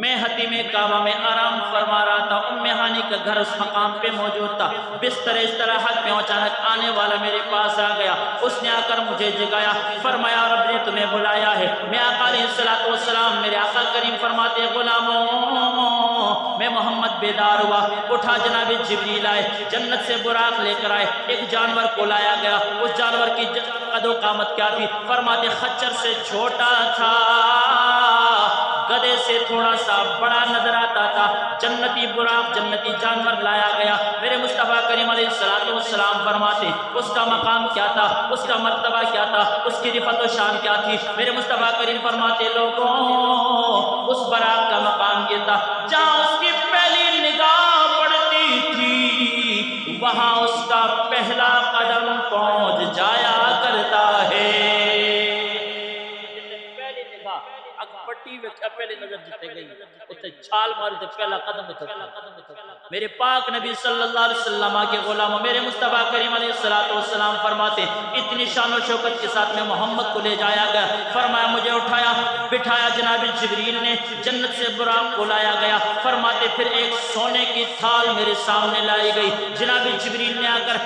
میں حتیم کعبہ میں آرام فرما رہا تھا، ام ہانی کا گھر اس مقام پہ موجود تھا، بستر استراحت میں اچانک آنے والا میرے پاس آ گیا، اس نے آ کر مجھے جگایا، فرمایا رب نے تمہیں بلایا ہے۔ میں آقا علیہ السلام، میرے آقا کریم فرماتے غلاموں میں محمد بیدار ہوا، اٹھا جناب جبریل آئے، جنت سے براق لے کر آئے، ایک جانور کو لایا گیا، اس جانور کی قد و قامت کیا تھی؟ فرماتے خچر سے چھوٹا تھا، گدے سے تھوڑا سا بڑا نظر آتا تھا، جنتی براق جنتی جانور لایا گیا۔ میرے مصطفیٰ کریم علیہ السلام فرماتے اس کا مقام کیا تھا، اس کا مرتبہ کیا تھا، اس کی رفعت و شان کیا تھی؟ میرے مصطفیٰ کریم فرماتے لوگوں اس براق کا مقام یہ تھا جہاں اس کی پہلی نگاہ پڑتی تھی وہاں اس کا پہلا قدم پہنچ جایا کرتا ہے۔ پہلی نگاہ اگر پٹی میں پہلی نظر جتے گئی اتنے چھال ماری تو پہلا قدم اٹھا۔ میرے پاک نبی صلی اللہ علیہ وسلم کے غلاموں میرے مصطفیٰ کریم علیہ السلام فرماتے اتنی شان و شوکت کے ساتھ میں محمد کو لے جایا گیا، فرمایا مجھے اٹھایا بٹھایا جناب جبریل نے، جنت سے براق کو لایا گیا، فرماتے پھر ایک سونے کی تھال میرے سامنے لائی گئی، جناب جبریل نے آ کر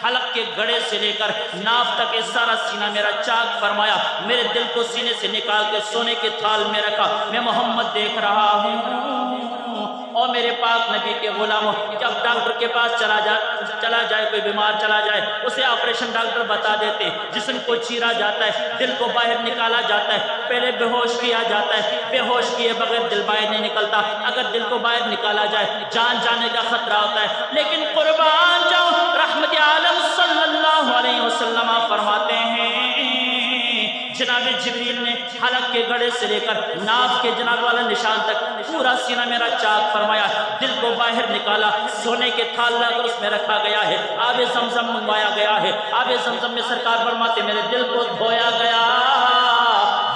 حلق کے گڑے سے لے کر ناف تک سارا سینہ میرا چاک فرمایا، میرے دل کو سینے سے نکال کے سونے کے تھال میں رکھا، میں محمد دیکھ رہا ہوں اور میرے پاک نبی کے غلاموں جب ڈاکٹر کے پاس چلا جائے کوئی بیمار چلا جائے اسے آپریشن ڈاکٹر بتا دیتے، جسم کو چیرا جاتا ہے، دل کو باہر نکالا جاتا ہے، پہلے بے ہوش کیا جاتا ہے، بے ہوش کیے بغیر دل باہر نہیں نکلتا، اگر دل کو باہر نکالا جائے جان جانے کا خطرہ ہوتا ہے، لیکن قربان جاؤ رحمت عالم صلی اللہ علیہ وسلم فرماتے ہیں جناب جبریل نے حلق کے گڑے سے لے کر ناف کے جناب والا نشان تک پورا سینہ میرا چاک فرمایا، دل کو باہر نکالا، سونے کے تھال لا کر اس میں رکھا گیا ہے، آب زمزم منگوایا گیا ہے، آب زمزم میں سرکار فرماتے میرے دل کو دھویا گیا،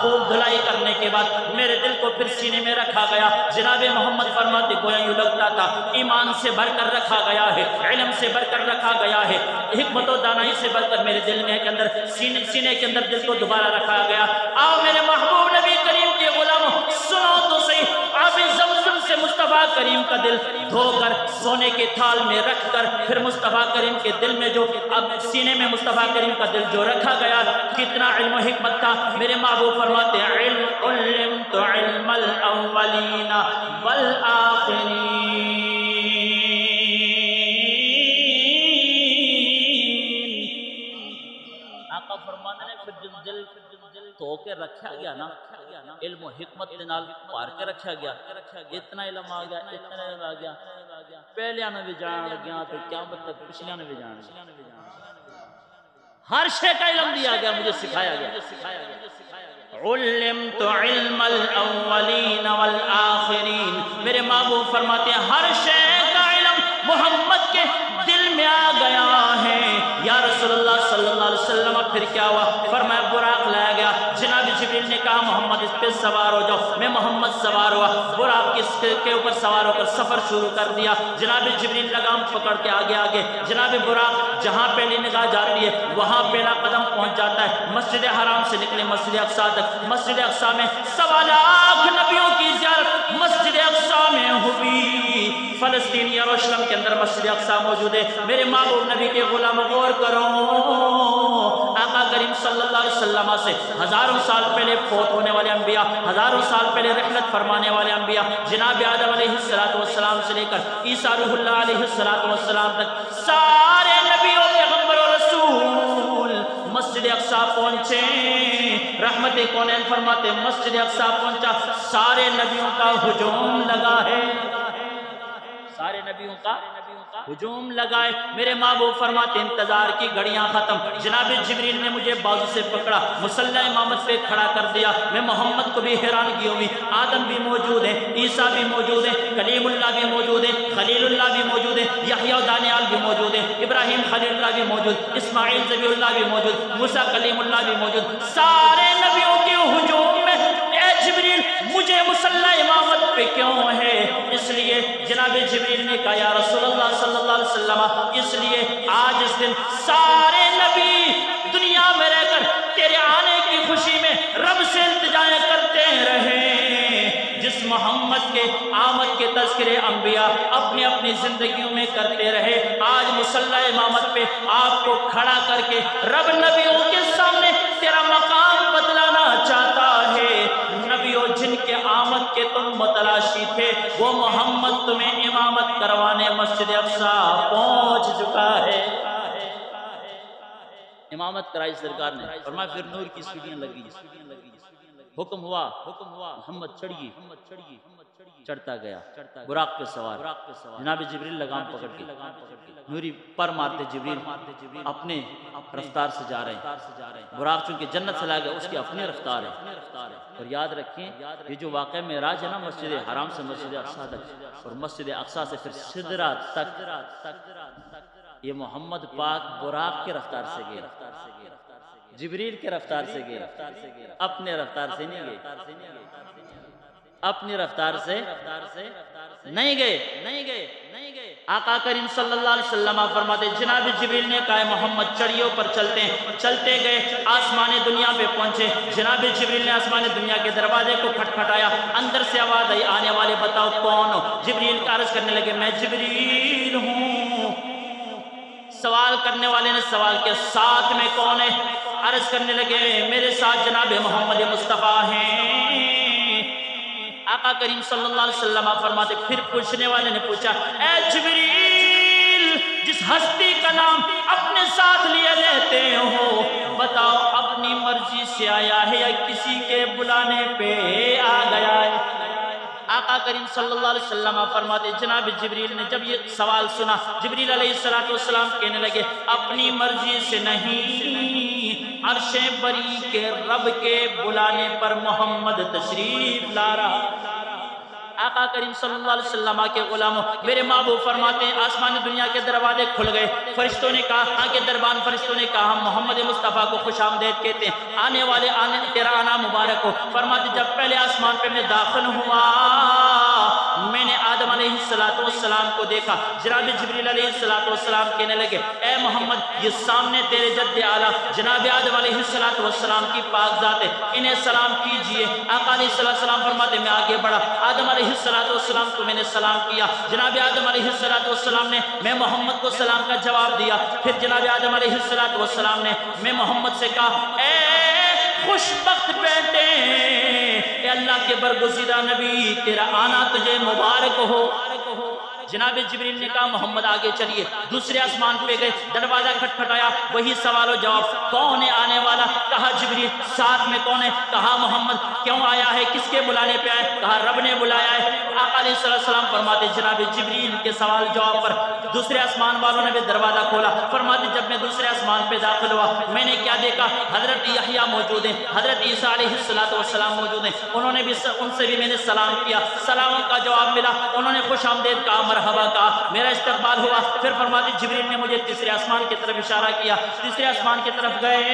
خوب دھلائی کرنے کے بعد میرے دل کو پھر سینے میں رکھا گیا، جناب محمد فرماتے گویا یوں لگتا تھا ایمان سے بھر کر رکھا گیا ہے، علم سے بھر کر رکھا گیا ہے، حکمت و دانائی سے بھر کر میرے دل میں کے اندر سینے کے اندر دل کو دوبارہ رکھا گیا۔ آؤ میرے محبوب نبی کریم کے غلاموں سنو تو صحیح، آب زمزم سے مصطفیٰ کریم کا دل دھو کر سونے کے تھال میں رکھ کر پھر مصطفیٰ کریم کے دل میں جو اب سینے میں مصطفیٰ کریم کا دل جو رکھا گیا کتنا علم و حکمت تھا۔ میرے محبوب فرماتے ہیں علمت علم الاولین والآخرین، آقا فرماتے ہیں پھر دل تو کے رکھا گیا نا علم و حکمت کے نال پار کے رکھا گیا، اتنا علم آ گیا اتنا علم آ گیا پہلیاں نے بھی جان گیا تو قیامت تک پچھلیاں نے بھی جان ہر شے کا علم دیا گیا، مجھے سکھایا گیا۔ علمت علم الاولین والآخرین، میرے محبوب فرماتے ہیں ہر شے کا علم محمد کے دل میں آ گیا ہے۔ یا رسول اللہ صلی اللہ علیہ وسلم پھر کیا ہوا؟ فرمایا براق لایا گیا، جناب جبریل نے کہا محمد اس پہ سوار ہو جاؤ، میں محمد سوار ہوا، براق کے اوپر سوار ہو کر سفر شروع کر دیا، جناب جبریل لگام پکڑ کے آگے آگے، جناب براق جہاں پہلی نگاہ جاتی ہے وہاں پہلا قدم پہنچ جاتا ہے، مسجد حرام سے نکلے مسجد اقصیٰ تک، مسجد اقصیٰ میں 1.25 لاکھ نبیوں کی زیارت مسجد اقصیٰ میں ہوئی، فلسطین یروشلم کے اندر مسجد اقصیٰ موجود ہے۔ میرے محبوب نبی کے غلام غور کرو، آقا کریم صلی اللہ علیہ وسلم سے ہزاروں سال پہلے فوت ہونے والے انبیاء، ہزاروں سال پہلے رحلت فرمانے والے انبیاء، جناب آدم علیہ السلام سے لے کر عیسیٰ روح اللہ علیہ السلام تک سارے نبی و پیغمبر و رسول مسجد اقصیٰ پہنچے۔ رحمت کونین فرماتے مسجد اقصیٰ پہنچا، سارے نبیوں کا ہجوم لگا ہے، سارے نبیوں کا ہجوم لگائے۔ میرے محبوب فرماتے انتظار کی گھڑیاں ختم، جناب جبریل نے مجھے بازو سے پکڑا، مصلی امامت پہ کھڑا کر دیا، میں محمد کو بھی حیرانگی ہوئی، آدم بھی موجود ہے، عیسیٰ بھی موجود ہے، کلیم اللہ بھی موجود ہے، خلیل اللہ بھی موجود ہے، یحییٰ و دانیال بھی موجود ہے، ابراہیم خلیل اللہ بھی موجود، اسماعیل ذبیح اللہ بھی موجود، موسیٰ کلیم اللہ بھی موجود، سارے نبیوں کے ہجوم میں اے جبریل مجھے مصلی امامت پہ کیوں ہے؟ اس لیے جناب جبریل نے کہا یا رسول اللہ صلی اللہ علیہ وسلم اس لیے آج اس دن سارے نبی دنیا میں رہ کر تیرے آنے کی خوشی میں رب سے التجائیں کرتے رہے، جس محمد محمد کے آمد کے تذکرے انبیاء اپنی اپنی زندگیوں میں کرتے رہے، آج مصلی امامت پہ آپ کو کھڑا کر کے رب نبیوں کے سامنے تیرا مقام بتلانا چاہتا ہے۔ نبیوں جن کے آمد کے تم متلاشی تھے، وہ محمد تمہیں امامت کروانے مسجد اقصیٰ پہنچ چکا ہے۔ امامت کرائی سرکار نے، فرمایا پھر نور کی سیڑھیاں لگی، حکم ہوا محمد چڑھیے، چڑھتا گیا براق پہ سوار، جناب جبریل لگام پکڑ کے نوری پر مارتے، جبریل اپنے رفتار سے جا رہے ہیں، براق چونکہ جنت سے لایا گیا اس کی اپنی رفتار ہے۔ اور یاد رکھیں یہ جو واقعہ معراج ہے نا مسجد حرام سے مسجد اقصیٰ تک اور مسجد اقصیٰ سے پھر سدرہ تک، یہ محمد پاک براق کے رفتار سے گئے، جبریل کے رفتار سے گئے، اپنے رفتار سے نہیں گئے، اپنی رفتار سے نہیں گئے۔ آقا کریم صلی اللہ علیہ وسلم فرماتے جناب جبریل نے کہا محمد چڑھیوں پر چلتے ہیں، چلتے گئے آسمان دنیا پہ پہنچے، جناب جبریل نے آسمان دنیا کے دروازے کو کھٹکھٹایا، اندر سے آواز آئی آنے والے بتاؤ کون ہو؟ جبریل کا عرض کرنے لگے میں جبریل ہوں۔ سوال کرنے والے نے سوال کیا ساتھ میں کون ہے؟ عرض کرنے لگے میرے ساتھ جناب محمد مصطفیٰ ہیں۔ آقا کریم صلی اللہ علیہ وسلم فرماتے پھر پوچھنے والے نے پوچھا اے جبریل جس ہستی کا نام اپنے ساتھ لیے لیتے ہو بتاؤ اپنی مرضی سے آیا ہے یا کسی کے بلانے پہ آ گیا ہے؟ آقا کریم صلی اللہ علیہ وسلم فرماتے جناب جبریل نے جب یہ سوال سنا، جبریل علیہ السلام کہنے لگے اپنی مرضی سے نہیں، عرش بری کے رب کے بلانے پر محمد تشریف لا رہا۔ آقا کریم صلی اللہ علیہ وسلم کے غلاموں میرے محبوب فرماتے ہیں آسمان دنیا کے دروازے کھل گئے، فرشتوں نے کہا آگے دربان فرشتوں نے کہا ہم محمد مصطفیٰ کو خوش آمدید کہتے ہیں، آنے والے تیرا آنا مبارک ہو۔ فرماتے جب پہلے آسمان پہ میں داخل ہوا میں نے آدم علیہ السلام کو دیکھا، جناب جبریل علیہ السلام کہنے لگے اے محمد یہ سامنے تیرے جد اعلیٰ جناب آدم علیہ السلام کی پاک ذات ہے، انہیں سلام کیجئے۔ آقا علیہ السلام فرماتے میں آگے بڑھا، آدم علیہ السلام کو میں نے سلام کیا، جناب آدم علیہ السلام نے میں محمد کو سلام کا جواب دیا، پھر جناب آدم علیہ السلام نے میں محمد سے کہا اے خوشبخت بیٹے، اے اللہ کے برگزیدہ نبی تیرا آنا تجھے مبارک ہو۔ جناب جبریل نے کہا محمد آگے چلیے، دوسرے آسمان پہ گئے، دروازہ کھٹکھٹایا، وہی سوال و جواب کون ہے آنے والا؟ کہا جبریل۔ ساتھ میں کون ہے؟ کہا محمد۔ کیوں آیا ہے؟ کس کے بلانے پہ آئے؟ کہا رب نے بلایا ہے۔ آقا علیہ السلام فرماتے جناب جبریل کے سوال جواب پر دوسرے آسمان والوں نے بھی دروازہ کھولا، فرماتے جب میں دوسرے آسمان پہ داخل ہوا میں نے کیا دیکھا؟ حضرت یحییٰ موجود ہیں، حضرت عیسیٰ علیہ السلام موجود ہیں، انہوں نے بھی ان سے بھی میں نے سلام کیا، سلام کا جواب ملا، انہوں نے خوش آمدید کہا، مرحبا کہا، میرا استقبال ہوا۔ پھر فرماتے جبریل نے مجھے تیسرے آسمان کی طرف اشارہ کیا، تیسرے آسمان کی طرف گئے،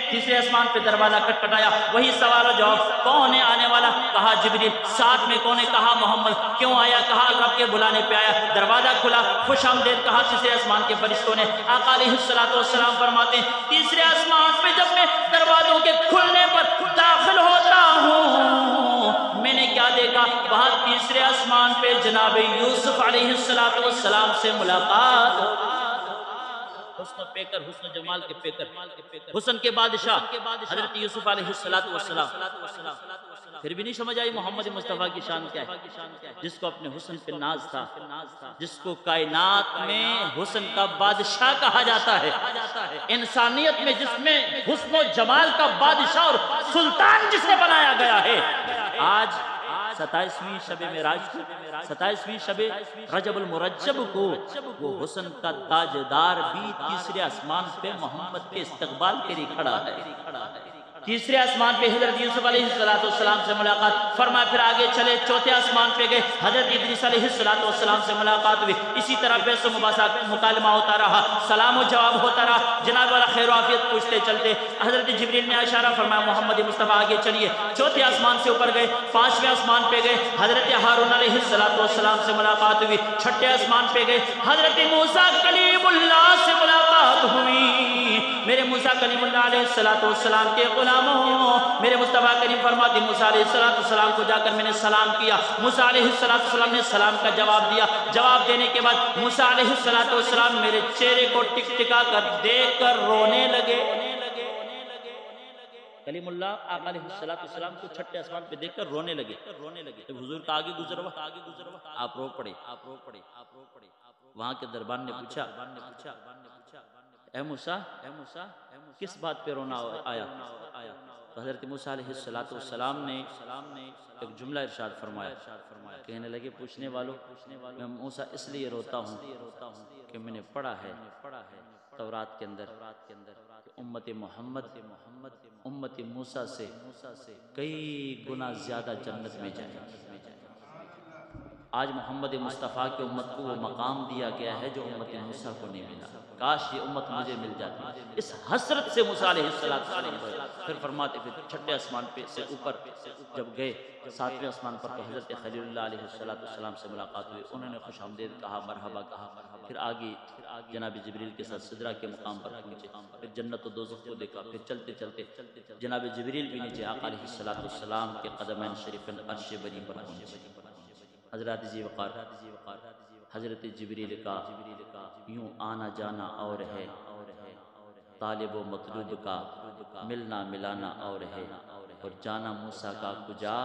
تیسرے آسمان پہ دروازہ کھٹکھٹایا، وہی سوال و جواب کون ہے آنے والا؟ کہا جبریل۔ ساتھ میں کون ہے؟ کہا محمد۔ کیوں آیا؟ کہا رب کے بلانے پہ آیا۔ دروازہ کھلا، خوش آمدید کہا تیسرے آسمان کے فرشتوں نے۔ آقا علیہ السلام فرماتے ہیں تیسرے آسمان پہ جب میں دروازوں کے کھلنے پر داخل ہوتا ہوں میں نے کیا دیکھا؟ وہاں تیسرے آسمان پہ جناب یوسف علیہ السلام سے ملاقات، حسن و پیکر، حسن و جمال کے پیکر، حسن کے بادشاہ حضرت یوسف علیہ السلام۔ پھر بھی نہیں سمجھ آئی محمد مصطفیٰ کی شان کیا ہے؟ جس کو اپنے حسن پہ ناز تھا، جس کو کائنات میں حسن کا بادشاہ کہا جاتا ہے، انسانیت میں جس میں حسن و جمال کا بادشاہ اور سلطان جسے بنایا گیا ہے، آج 27ویں شب معراج کو، 27ویں شب رجب المرجب کو وہ حسن کا تاجدار بھی تیسرے آسمان پہ محمد کے استقبال کے لیے کھڑا ہے۔ تیسرے آسمان پہ حضرت یوسف علیہ السلام سے ملاقات، فرمایا پھر آگے چلے، چوتھے آسمان پہ گئے، حضرت ادریس علیہ السلام سے ملاقات ہوئی، اسی طرح بحث و مکالمہ ہوتا رہا، سلام و جواب ہوتا رہا، جناب والا خیر و عافیت پوچھتے چلتے، حضرت جبریل نے اشارہ فرمایا محمد مصطفیٰ آگے چلیے، چوتھے آسمان سے اوپر گئے، پانچویں آسمان پہ گئے، حضرت ہارون علیہ السلام سے ملاقات ہوئی، چھٹے آسمان پہ گئے، حضرت موسیٰ کلیم اللہ سے ملاقات ہوئی، میرے موسیٰ کلیم اللہ علیہ السلام کے غلام غلاموں، میرے مصطفیٰ کریم فرماتے موسیٰ علیہ السلام کو جا کر میں نے سلام کیا، موسیٰ علیہ السلام نے سلام کا جواب دیا، جواب دینے کے بعد موسیٰ علیہ السلام میرے چہرے کو ٹک ٹکا کر دیکھ کر رونے لگے۔ کلیم اللہ آقا علیہ السلام کو چھٹے آسمان پہ دیکھ کر رونے لگے۔ جب حضور کا آگے گزر ہوا آپ رو پڑے۔ وہاں کے دربان نے پوچھا اے موسیٰ کس بات پہ رونا آیا؟ تو حضرت موسیٰ علیہ السلام نے ایک جملہ ارشاد فرمایا، کہنے لگے پوچھنے والوں میں موسیٰ اس لیے روتا ہوں کہ میں نے پڑھا ہے تورات کے اندر کہ امت محمد امت موسیٰ سے کئی گنا زیادہ جنت میں جائے۔ آج محمد مصطفیٰ کی امت کو وہ مقام دیا گیا ہے جو امت موسیٰ کو نہیں ملا، کاش یہ امت مجھے مل جاتی۔ اس حسرت سے موسیٰ علیہ السلام پھر فرماتے پھر چھٹے آسمان پہ سے اوپر جب گئے، ساتویں آسمان پر تو حضرت خلیل اللہ علیہ السلام سے ملاقات ہوئی، انہوں نے خوش آمدید کہا، مرحبا کہا، پھر آگے جناب جبریل کے ساتھ سدرہ کے مقام پر پہنچے، پھر جنت و دوزخ کو دیکھا، پھر چلتے چلتے جناب جبریل بھی نیچے آقا علیہ السلام کے قدمین شریفین عرش بری پر پہنچے۔ حضرات ذی وقار حضرت جبریل کا یوں آنا جانا اور ہے، طالب و مطلوب کا ملنا ملانا اور ہے، اور جانا موسیٰ کا کجا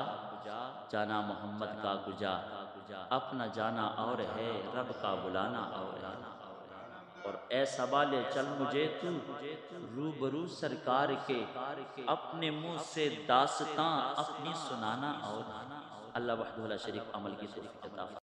جانا محمد کا کجا، اپنا جانا اور ہے رب کا بلانا اور ہے، اور اے سوالے چل مجھے تو روبرو سرکار کے اپنے منہ سے داستاں اپنی سنانا اور ہے۔ اللہ وحدہ لا شریک عمل کی توفیق عطا فرمائے۔